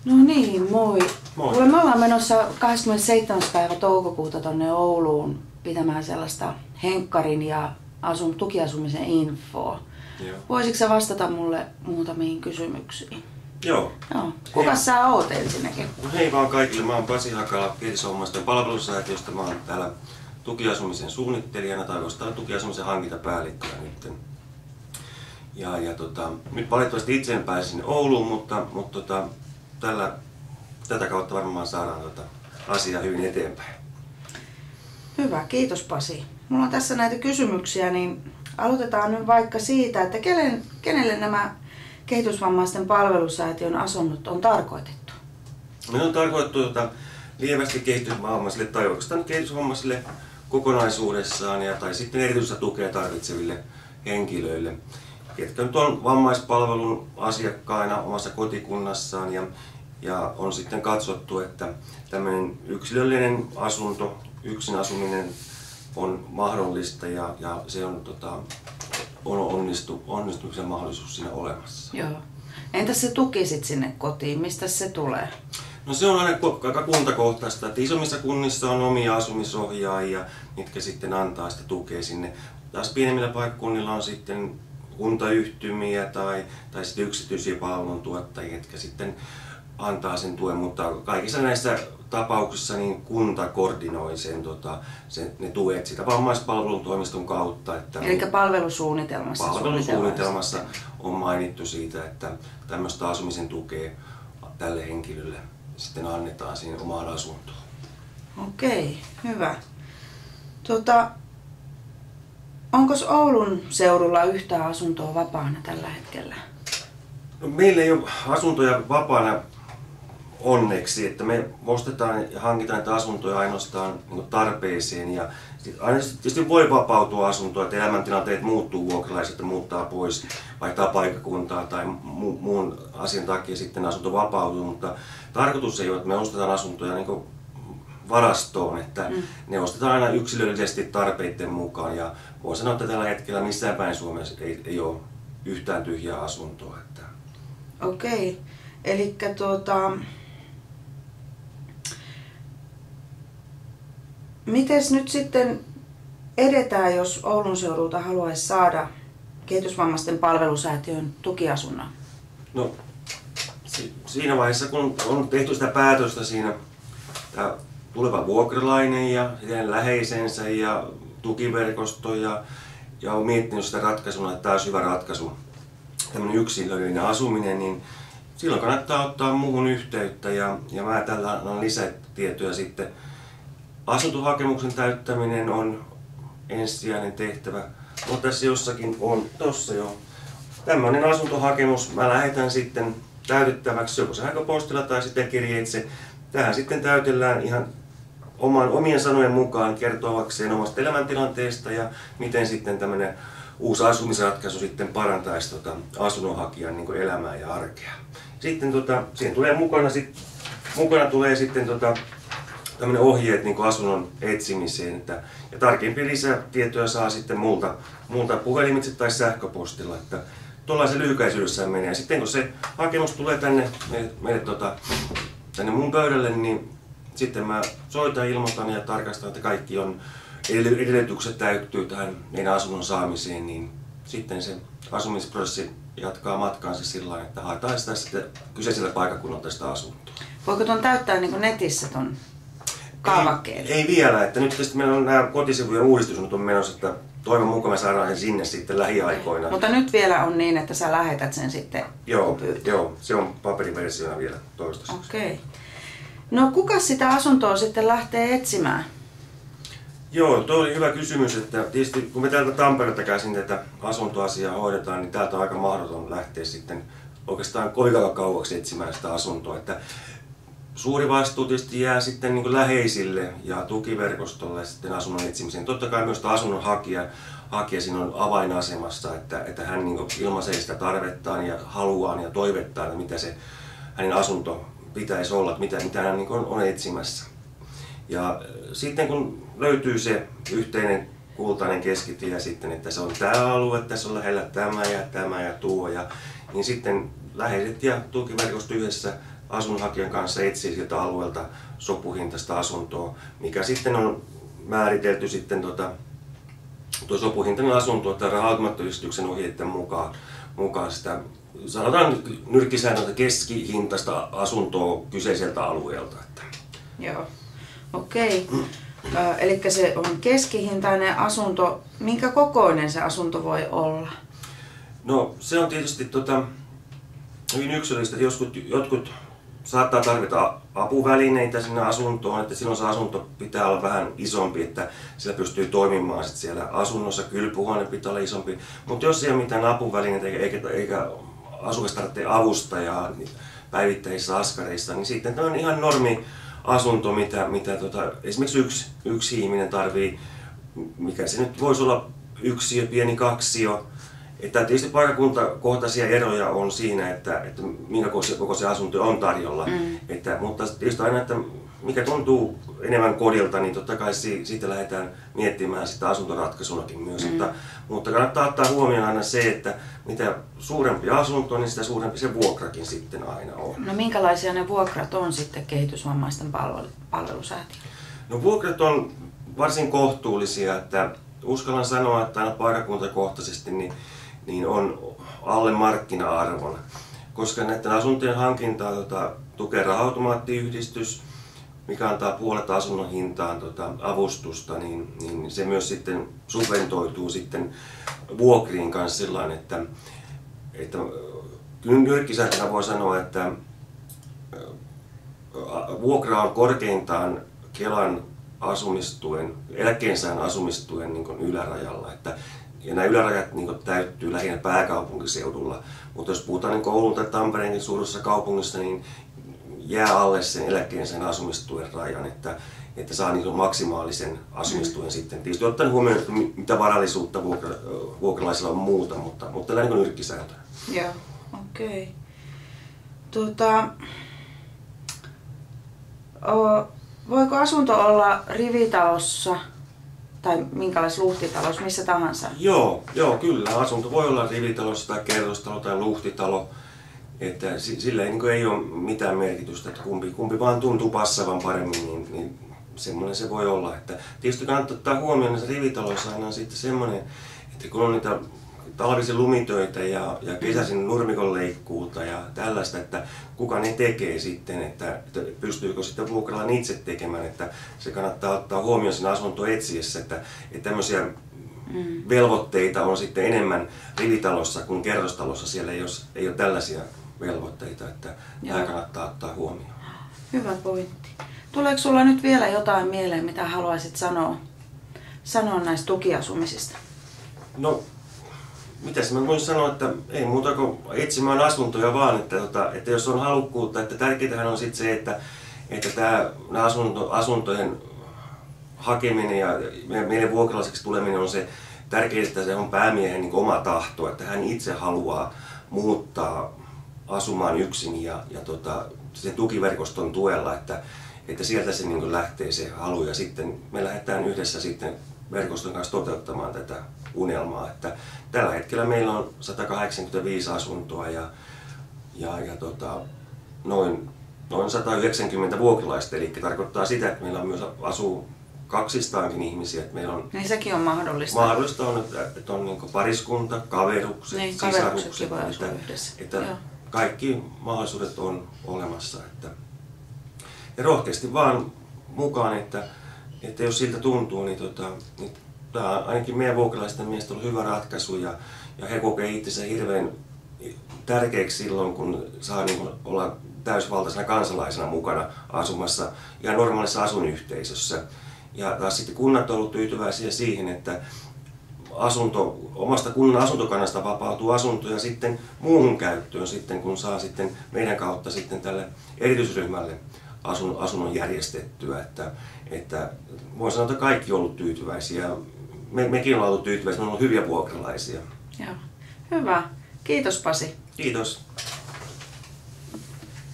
No niin, moi. Moi. Kuule, me ollaan menossa 27. päivä toukokuuta tonne Ouluun pitämään sellaista henkkarin ja tukiasumisen infoa. Joo. Voisitko sä vastata mulle muutamiin kysymyksiin? Joo. Joo. Kuka sä oot ensinnäkin? No hei vaan kaikille. Mä oon Pasi Hakala Kehitysvammaisten palvelusäätiöstä. Mä oon täällä tukiasumisen suunnittelijana tai jostain tukiasumisen hankintapäällikkönä nyt. Nyt valitettavasti itse en pääse sinne Ouluun, mutta tätä kautta varmaan saadaan asiaa hyvin eteenpäin. Hyvä, kiitos Pasi. Mulla on tässä näitä kysymyksiä, niin aloitetaan nyt vaikka siitä, että kenelle nämä Kehitysvammaisten palvelusäätiön asunnot on tarkoitettu? Ne on tarkoitettu lievästi kehitysvammaisille tai oikeastaan kehitysvammaisille kokonaisuudessaan tai sitten erityistä tukea tarvitseville henkilöille, jotka nyt on vammaispalvelun asiakkaina omassa kotikunnassaan ja on sitten katsottu, että tämmöinen yksilöllinen asunto, yksin asuminen on mahdollista ja se on onnistumisen mahdollisuus siinä olemassa. Joo. Entäs se tuki sit sinne kotiin? Mistä se tulee? No se on aina aika kuntakohtaista, että isommissa kunnissa on omia asumisohjaajia, mitkä sitten antaa sitä tukea sinne. Taas pienemmillä paikkakunnilla on sitten kuntayhtymiä tai sitten yksityisiä palveluntuottajia, jotka sitten antaa sen tuen, mutta kaikissa näissä tapauksissa niin kunta koordinoi ne tuet sitä vammaispalvelun toimiston kautta. Eli palvelusuunnitelmassa? Palvelusuunnitelmassa on mainittu siitä, että tämmöistä asumisen tukea tälle henkilölle sitten annetaan siihen omaan asuntoon. Okei, hyvä. Onko Oulun seudulla yhtään asuntoa vapaana tällä hetkellä? No, meillä ei ole asuntoja vapaana onneksi, että me ostetaan ja hankitaan näitä asuntoja ainoastaan tarpeeseen ja aina tietysti voi vapautua asuntoa, että elämäntilanteet muuttuu, vuokralaiset muuttaa pois, vaihtaa paikkakuntaa tai muun asian takia sitten asunto vapautuu, mutta tarkoitus ei ole, että me ostetaan asuntoja niin kuin varastoon, että ne ostetaan aina yksilöllisesti tarpeiden mukaan ja voi sanoa, että tällä hetkellä missään päin Suomessa ei ole yhtään tyhjää asuntoa. Okei, eli mites nyt sitten edetään, jos Oulun seudulta haluaisi saada Kehitysvammaisten palvelusäätiön tukiasunnon? No, siinä vaiheessa, kun on tehty sitä päätöstä siinä, tuleva vuokralainen ja hänen läheisensä ja tukiverkosto ja on miettinyt sitä ratkaisuna, että tämä olisi hyvä ratkaisu, tämmöinen yksilöllinen asuminen, niin silloin kannattaa ottaa muuhun yhteyttä ja mä tällä on lisätietoja sitten. Asuntohakemuksen täyttäminen on ensisijainen tehtävä, mutta tässä jossakin on, tossa jo, tämmöinen asuntohakemus mä lähetän sitten täytettäväksi joko sähköpostilla tai sitten kirjeitse. Tähän sitten täytellään ihan omien sanojen mukaan kertovakseen omasta elämäntilanteesta ja miten sitten tämmöinen uusi asumisratkaisu sitten parantaisi asunnonhakijan niin kuin elämää ja arkea. Sitten siihen tulee mukana tulee sitten tämmöinen ohjeet niin kuin asunnon etsimiseen, ja tarkempia lisätietoja saa sitten multa puhelimitse tai sähköpostilla, että tuollaisen lyhykäisyydessään menee. Ja sitten kun se hakemus tulee tänne mun pöydälle, niin sitten mä soitan, ilmoitan ja tarkastan, että kaikki edellytykset täyttyy tähän meidän asunnon saamiseen, niin sitten se asumisprosessi jatkaa matkaansa sillä tavalla, että haetaan sitä sitten kyseisellä paikkakunnalta sitä asuntoa. Voiko tuon täyttää niin kuin netissä ton kaavakkeen? Ei vielä, että nyt tietysti meillä on nämä kotisivujen uudistus nyt on menossa, että toivon mukaan me saadaan sen sinne sitten lähiaikoina. Mutta nyt vielä on niin, että sä lähetät sen sitten Joo, se on paperiversiona vielä toistaiseksi. Okei. No kuka sitä asuntoa sitten lähtee etsimään? Joo, tuo oli hyvä kysymys, että tietysti kun me täältä Tampereelta käsin tätä asuntoasiaa hoidetaan, niin täältä on aika mahdoton lähteä sitten oikeastaan kovin kauaksi etsimään sitä asuntoa. Että suuri vastuu tietysti jää sitten niin kuin läheisille ja tukiverkostolle sitten asunnon etsimiseen. Totta kai myös asunnon hakija siinä on avainasemassa, että hän niin kuin ilmaisee sitä tarvettaan ja haluaan ja toivettaan, että mitä se hänen asunto pitäisi olla, mitä hän niin kuin on etsimässä. Ja sitten kun löytyy se yhteinen kultainen keskitie sitten, että se on tämä alue, tässä on lähellä tämä ja tuo, niin sitten läheiset ja tukiverkosto yhdessä asunnonhakijan kanssa etsii sieltä alueelta sopuhintaista asuntoa, mikä sitten on määritelty sitten tuo sopuhintainen asunto tai raha-automaattiyhdistyksen ohjeiden mukaan sitä, sanotaan nyrkkisäännöltä keskihintaista asuntoa kyseiseltä alueelta. Joo, okei. Eli se on keskihintainen asunto. Minkä kokoinen se asunto voi olla? No se on tietysti hyvin yksilöllistä. Jotkut saattaa tarvita apuvälineitä sinne asuntoon, että silloin se asunto pitää olla vähän isompi, että sillä pystyy toimimaan sit siellä asunnossa. Kylpyhuone pitää olla isompi, mutta jos ei ole mitään apuvälineitä eikä asukas tarvitse avustajaa päivittäisissä askareissa, niin sitten tämä on ihan normi asunto, mitä esimerkiksi yksi ihminen tarvii, mikä se nyt voisi olla yksiö, pieni kaksio. Että tietysti paikkakuntakohtaisia eroja on siinä, että minkä koko se asunto on tarjolla. Mutta tietysti aina, että mikä tuntuu enemmän kodilta, niin totta kai siitä lähdetään miettimään sitä asuntoratkaisunakin myös. Mutta kannattaa ottaa huomioon aina se, että mitä suurempi asunto, niin sitä suurempi se vuokrakin sitten aina on. No minkälaisia ne vuokrat on sitten kehitysvammaisten palvelusäätiöllä? No vuokrat on varsin kohtuullisia, että uskallan sanoa, että aina paikkakuntakohtaisesti niin on alle markkina-arvon, koska näiden asuntojen hankintaa tukee raha-automaattiyhdistys, mikä antaa puolet asunnon hintaan avustusta, niin se myös sitten subventoituu sitten vuokriin kanssa sillain, että nyrkkisääntönä voi sanoa, että vuokra on korkeintaan Kelan asumistuen, eläkkeensaajan asumistuen niin ylärajalla. Ja nämä ylärajat niin täyttyy lähinnä pääkaupunkiseudulla, mutta jos puhutaan niin Oulun tai Tampereenkin suurissa kaupungissa, niin jää alle sen eläkkeensaajan asumistuen rajan, että saa niin maksimaalisen asumistuen sitten. Tietysti ottaen huomioon, että mitä varallisuutta vuokralaisilla on muuta, mutta tällä niin nyrkkisääntö. Joo, okei. Voiko asunto olla rivitalossa tai minkälaisessa luhtitalossa, missä tahansa? Joo, kyllä. Asunto voi olla rivitalossa tai kerrostalo tai luhtitalo. Että sillä ei ole mitään merkitystä, että kumpi vaan tuntuu passaavan paremmin, niin semmoinen se voi olla. Että tietysti kannattaa ottaa huomioon, että rivitaloissa aina on sitten semmoinen, että kun on niitä talvisin lumitöitä ja kesäisin nurmikonleikkuuta ja tällaista, että kuka ne tekee sitten, että pystyykö sitten vuokralla itse tekemään, että se kannattaa ottaa huomioon siinä asuntoa etsiessä, että tämmöisiä velvoitteita on sitten enemmän rivitalossa kuin kerrostalossa, siellä ei ole tällaisia velvoitteita, että tämä kannattaa ottaa huomioon. Hyvä pointti. Tuleeko sulla nyt vielä jotain mieleen, mitä haluaisit sanoa näistä tukiasumisista? No, mitäs mä voin sanoa, että ei muuta kuin etsimään asuntoja vaan, että jos on halukkuutta, että tärkeintähän on sitten se, että nämä asuntojen hakeminen ja meille vuokralaiseksi tuleminen on se tärkeintä, että se on päämiehen niin oma tahto, että hän itse haluaa muuttaa asumaan yksin ja sen tukiverkoston tuella, että sieltä se niin lähtee se halu ja sitten me lähdetään yhdessä sitten verkoston kanssa toteuttamaan tätä unelmaa. Että tällä hetkellä meillä on 185 asuntoa ja noin 190 vuokralaista, eli tarkoittaa sitä, että meillä on myös asuu 200kin ihmisiä. Että meillä on niin sekin on mahdollista. Mahdollista on, että on niin pariskunta, kaverukset, niin, sisarukset, että kaikki mahdollisuudet on olemassa. Ja rohkeasti vaan mukaan, että jos siltä tuntuu, niin tämä on ainakin meidän vuokralaisten mielestä ollut hyvä ratkaisu ja he kokee itsensä hirveän tärkeäksi silloin, kun saa niin olla täysvaltaisena kansalaisena mukana asumassa ihan normaalissa asuinyhteisössä. Ja taas sitten kunnat on ollut tyytyväisiä siihen, että omasta kunnan asuntokannasta vapautuu asuntoja sitten muuhun käyttöön sitten, kun saa sitten meidän kautta sitten tälle erityisryhmälle asunnon järjestettyä. Että voi sanoa, että kaikki on ollut tyytyväisiä. Mekin ollaan ollut tyytyväisiä, me on ollut hyviä vuokralaisia. Joo. Hyvä. Kiitos Pasi. Kiitos.